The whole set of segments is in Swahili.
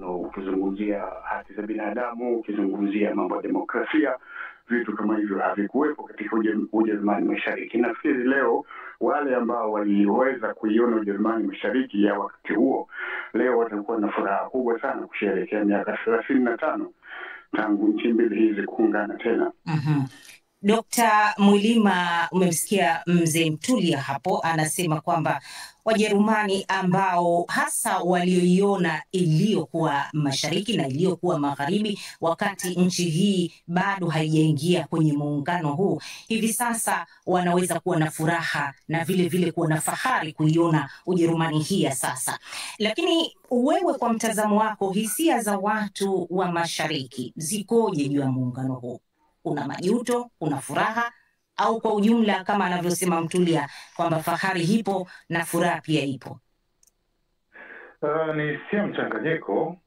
Ukizungumzia haki za binadamu, ukizungumzia mambo ya demokrasia, vitu kama hivyo havikuwepo katika Ujerumani Mashariki. Nafikiri leo wale ambao waliweza kuiona Ujerumani Mashariki ya wakati huo, leo watakuwa na furaha kubwa sana kusherehekea miaka 35 tangu nchi mbili hizi kuungana tena. Dr. Mwilima, umemsikia mzee Mtulia hapo anasema kwamba Wajerumani ambao hasa walioiona iliyokuwa mashariki na iliyokuwa magharibi wakati nchi hii bado haijaingia kwenye muungano huu, hivi sasa wanaweza kuwa na furaha na vile vile kuwa na fahari kuiona Ujerumani hii ya sasa. Lakini wewe kwa mtazamo wako, hisia za watu wa mashariki zikoje juu ya muungano huu? Kuna majuto, kuna furaha, au kwa ujumla kama anavyosema Mtulia kwamba fahari ipo na furaha pia ipo? Ni si mchanganyiko.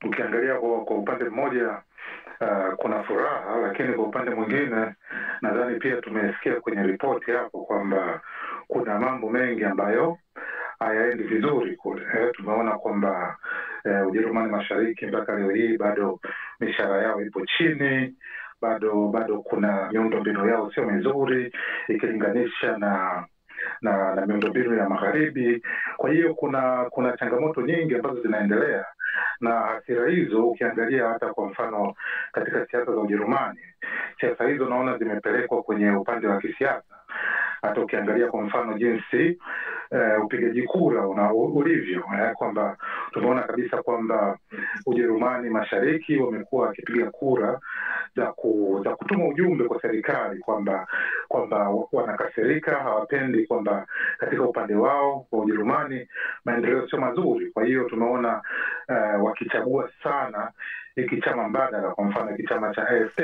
Ukiangalia kwa upande mmoja kuna furaha, lakini kwa upande mwingine nadhani pia tumesikia kwenye ripoti hapo kwamba kuna mambo mengi ambayo hayaendi vizuri kule. Tumeona kwamba Ujerumani Mashariki mpaka leo hii bado mishahara yao ipo chini, bado kuna miundombinu yao sio mizuri ikilinganisha na miundombinu ya magharibi. Kwa hiyo kuna changamoto nyingi ambazo zinaendelea, na hasira hizo ukiangalia hata kwa mfano katika siasa za Ujerumani, siasa hizo naona zimepelekwa kwenye upande wa kisiasa. Hata ukiangalia kwa mfano jinsi upigaji kura ulivyo, kwamba tumeona kabisa kwamba Ujerumani Mashariki wamekuwa wakipiga kura za kutuma ujumbe kwa serikali kwamba wanakasirika, hawapendi kwamba katika upande wao wa Ujerumani maendeleo sio mazuri. Kwa hiyo tumeona wakichagua sana hiki chama mbadala, kwa mfano hiki chama cha AfD.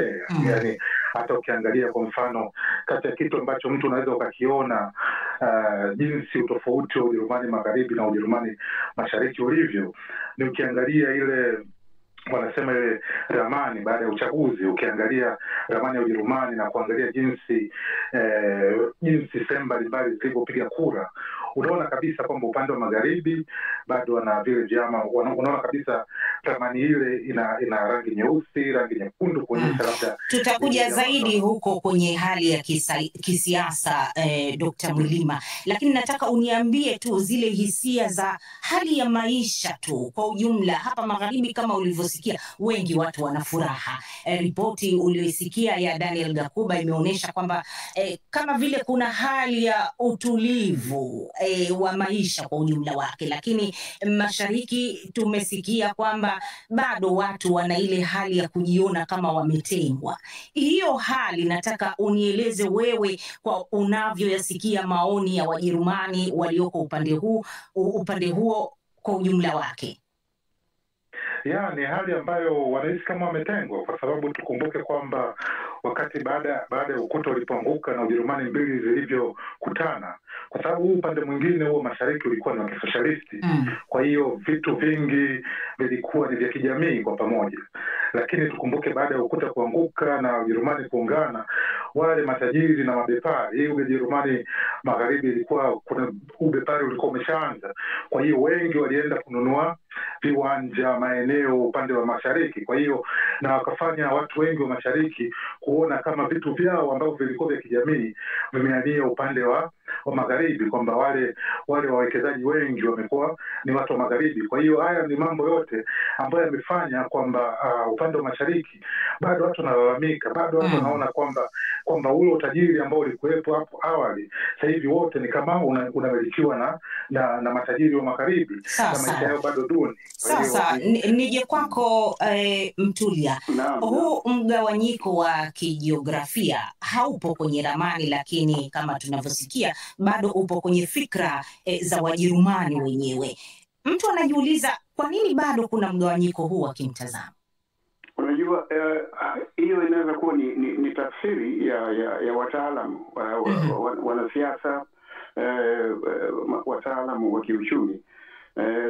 Yani hata ukiangalia kwa mfano kati ya kitu ambacho mtu unaweza ukakiona jinsi utofauti wa Ujerumani Magharibi na Ujerumani Mashariki ulivyo, ni ukiangalia ile wanasema ile ramani baada ya uchaguzi. Ukiangalia ramani ya Ujerumani na kuangalia jinsi sehemu mbalimbali zilivyopiga kura, unaona kabisa kwamba upande wa magharibi bado wana vile vyama. Unaona kabisa ramani ile ina rangi nyeusi, rangi nyekundu kuonyesha labda. Tutakuja zaidi huko kwenye hali ya kisiasa Dr. Mwilima, lakini nataka uniambie tu zile hisia za hali ya maisha tu kwa ujumla hapa magharibi. Kama ulivyosikia, wengi watu wana furaha. Ripoti uliyosikia ya Daniel Gakuba imeonyesha kwamba kama vile kuna hali ya utulivu wa maisha kwa ujumla wake, lakini mashariki tumesikia kwamba bado watu wana ile hali ya kujiona kama wametengwa. Hiyo hali nataka unieleze wewe kwa unavyoyasikia maoni ya Wajerumani walioko upande huo kwa ujumla wake. Ni hali ambayo wanahisi kama wametengwa, kwa sababu tukumbuke kwamba wakati baada ya ukuta ulipoanguka na Ujerumani mbili zilivyokutana, kwa sababu upande mwingine huo mashariki ulikuwa ni wa kisosialisti. Kwa hiyo vitu vingi vilikuwa ni vya kijamii kwa pamoja. Lakini tukumbuke baada ya ukuta kuanguka na Ujerumani kuungana, wale matajiri na mabepari, Ujerumani Magharibi ilikuwa kuna ubepari ulikuwa umeshaanza. Kwa hiyo wengi walienda kununua viwanja, maeneo upande wa mashariki. Kwa hiyo na wakafanya watu wengi wa mashariki kuona kama vitu vyao ambavyo vilikuwa vya kijamii vimehamia upande wa magharibi, kwamba wale wawekezaji wengi wamekuwa ni watu wa magharibi. Kwa hiyo haya ni mambo yote ambayo yamefanya kwamba upande wa mashariki bado watu wanalalamika, bado watu wanaona kwamba ule utajiri ambao ulikuwepo hapo awali sasa hivi wote ni kama unamilikiwa na matajiri wa magharibi, na maisha yao bado duni. Sasa nije kwako Mtulia. Huu mgawanyiko wa kijiografia haupo kwenye ramani, lakini kama tunavyosikia bado upo kwenye fikra za Wajerumani wenyewe. Mtu anajiuliza kwa nini bado kuna mgawanyiko huu wa kimtazamo? Unajua hiyo inaweza kuwa ni tafsiri ya wataalamu wanasiasa, wataalamu wa kiuchumi.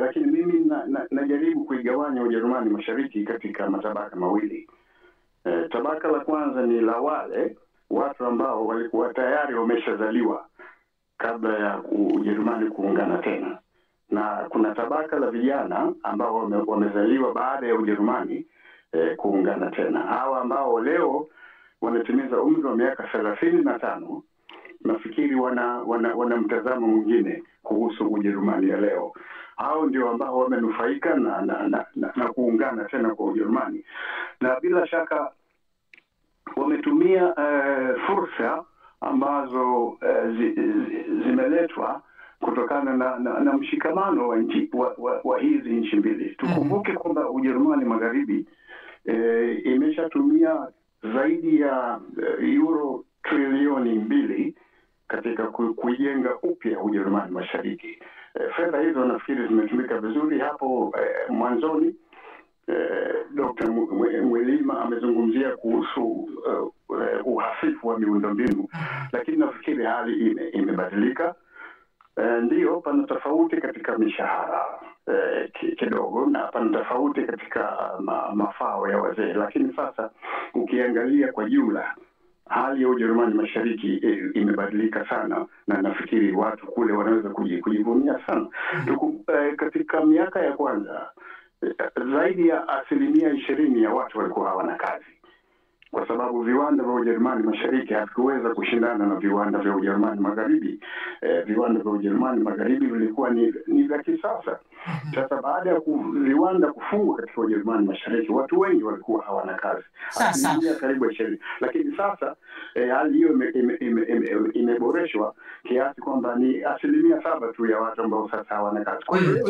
Lakini mimi najaribu kuigawanya Ujerumani Mashariki katika matabaka mawili. Tabaka la kwanza ni la wale watu ambao walikuwa tayari wameshazaliwa kabla ya Ujerumani kuungana tena, na kuna tabaka la vijana ambao wamezaliwa baada ya Ujerumani kuungana tena. Hawa ambao leo wanatimiza umri wa miaka 35, nafikiri wana mtazamo mwingine kuhusu Ujerumani ya leo. Hao ndio ambao wamenufaika na kuungana tena kwa Ujerumani, na bila shaka wametumia fursa ambazo zimeletwa kutokana na mshikamano wa hizi nchi mbili. Tukumbuke kwamba Ujerumani Magharibi imeshatumia zaidi ya euro trilioni 2 katika kujenga upya Ujerumani Mashariki. Fedha hizo nafikiri zimetumika vizuri hapo mwanzoni. Dr. Mwilima amezungumzia kuhusu uhafifu wa miundombinu, lakini nafikiri hali imebadilika. Ndiyo, pana tofauti katika mishahara kidogo, na pana tofauti katika mafao ya wazee, lakini sasa ukiangalia kwa jumla hali ya Ujerumani Mashariki imebadilika sana, na nafikiri watu kule wanaweza kujivunia sana. Katika miaka ya kwanza zaidi ya 20% ya watu walikuwa hawana kazi, kwa sababu viwanda vya Ujerumani Mashariki havikuweza kushindana na viwanda vya Ujerumani Magharibi. Viwanda vya Ujerumani Magharibi vilikuwa ni vya kisasa. Sasa baada ya viwanda kufungwa katika Ujerumani Mashariki, watu wengi walikuwa hawana kazi, asilimia karibu 20. Lakini sasa hali hiyo imeboreshwa kiasi kwamba ni 7% tu ya watu ambao sasa hawana kazi. Kwa hiyo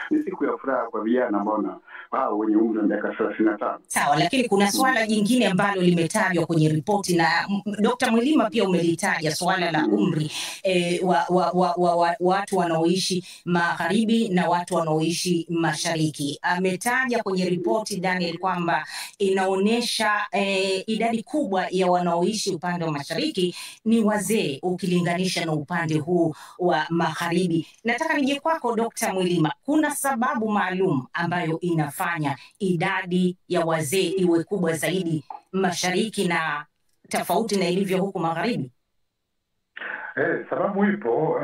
ni siku ya furaha kwa vijana ambao hao wenye umri wa miaka 35. Sawa, lakini kuna swala jingine ambalo limetajwa kwenye ripoti, na Dr. Mwilima pia umelitaja, swala la umri watu wanaoishi magharibi na watu wanaoishi mashariki. Ametaja kwenye ripoti Daniel kwamba inaonyesha idadi kubwa ya wanaoishi upande wa mashariki ni wazee ukilinganisha na upande huu wa magharibi. Nataka nije kwako Dr. Mwilima, kuna sababu maalum ambayo inafanya idadi ya wazee iwe kubwa zaidi mashariki na tofauti na ilivyo huku magharibi? Sababu ipo,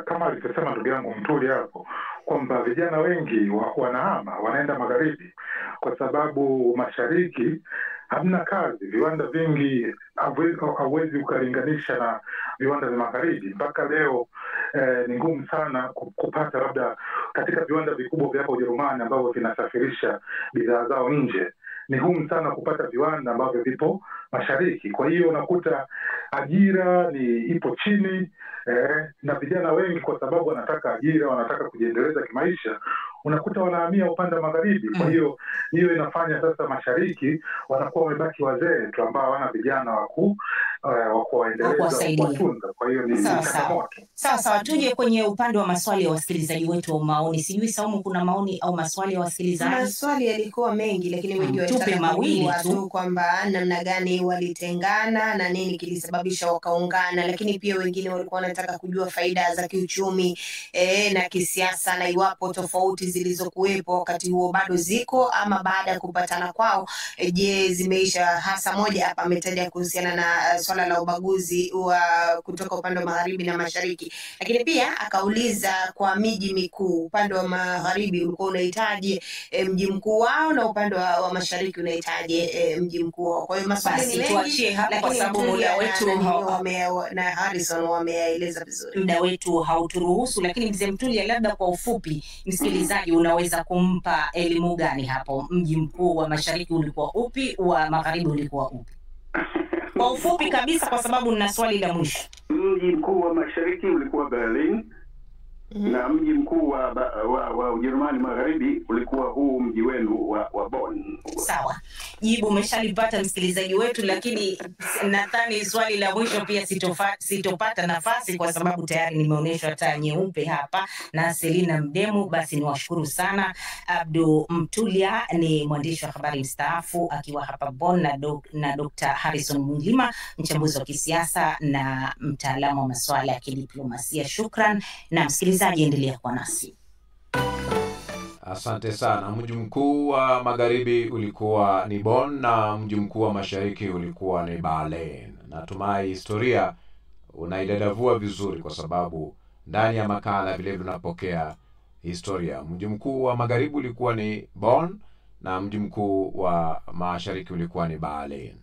kama alivyosema ndugu yangu Mtuli hapo, kwamba vijana wengi wanahama wanaenda magharibi kwa sababu mashariki hamna kazi. Viwanda vingi hauwezi ukalinganisha na viwanda vya magharibi. Mpaka leo ni ngumu sana kupata, labda katika viwanda vikubwa vya hapa Ujerumani ambavyo vinasafirisha bidhaa zao nje, ni ngumu sana kupata viwanda ambavyo vipo mashariki. Kwa hiyo unakuta ajira ipo chini, na vijana wengi kwa sababu wanataka ajira, wanataka kujiendeleza kimaisha, unakuta wanahamia upande wa magharibi. Kwa hiyo inafanya sasa mashariki wanakuwa wamebaki wazee tu ambao hawana vijana wa kuwaendeleza, kuwatunza. Kwa hiyo ni changamoto. Sawa, tuje kwenye upande wa maswali ya wasikilizaji wetu wa maoni. Sijui Saumu, kuna maoni au maswali ya wasikilizaji? Maswali yalikuwa mengi, lakini wengi tupe mawili tu kwamba namna gani walitengana na nini kilisababisha wakaungana, lakini pia wengine walikuwa wanataka kujua faida za kiuchumi na kisiasa, na iwapo tofauti zilizokuwepo wakati huo bado ziko ama baada ya kupatana kwao je zimeisha. Hasa moja hapa ametaja kuhusiana na swala la ubaguzi wa kutoka upande wa magharibi na mashariki, lakini pia akauliza kwa miji mikuu, upande wa magharibi ulikuwa unahitaji mji mkuu wao na upande wa mashariki unahitaji mji mkuu wao. Kwa hiyo maswali ni mengi, kwa sababu muda wetu na Harrison wameeleza vizuri, muda wetu hauturuhusu. Lakini mzee Mtuli, labda kwa ufupi msikilizaji unaweza kumpa elimu gani hapo? Mji mkuu wa mashariki ulikuwa upi, wa magharibi ulikuwa upi? Kwa ufupi kabisa, kwa sababu nina swali la mwisho. Mji mkuu wa mashariki ulikuwa Berlin, na mji mkuu wa Ujerumani Magharibi ulikuwa huu mji wenu wa Bonn. Sawa, jibu umeshalipata msikilizaji wetu, lakini nadhani swali la mwisho pia sitopata nafasi kwa sababu tayari nimeonyeshwa taa nyeupe hapa na Selina Mdemu. Basi niwashukuru sana. Abdu Mtulia ni mwandishi wa habari mstaafu akiwa hapa Bonn, na Dr. Harrison Mwilima, mchambuzi wa kisiasa na mtaalamu wa masuala ya kidiplomasia. Shukran, na msikilizaji endelea kwa nasi. Asante sana. Mji mkuu wa magharibi ulikuwa ni Bonn na mji mkuu wa mashariki ulikuwa ni Berlin. natumai historia unaidadavua vizuri, kwa sababu ndani ya makala vile tunapokea historia. Mji mkuu wa magharibi ulikuwa ni Bonn na mji mkuu wa mashariki ulikuwa ni Berlin.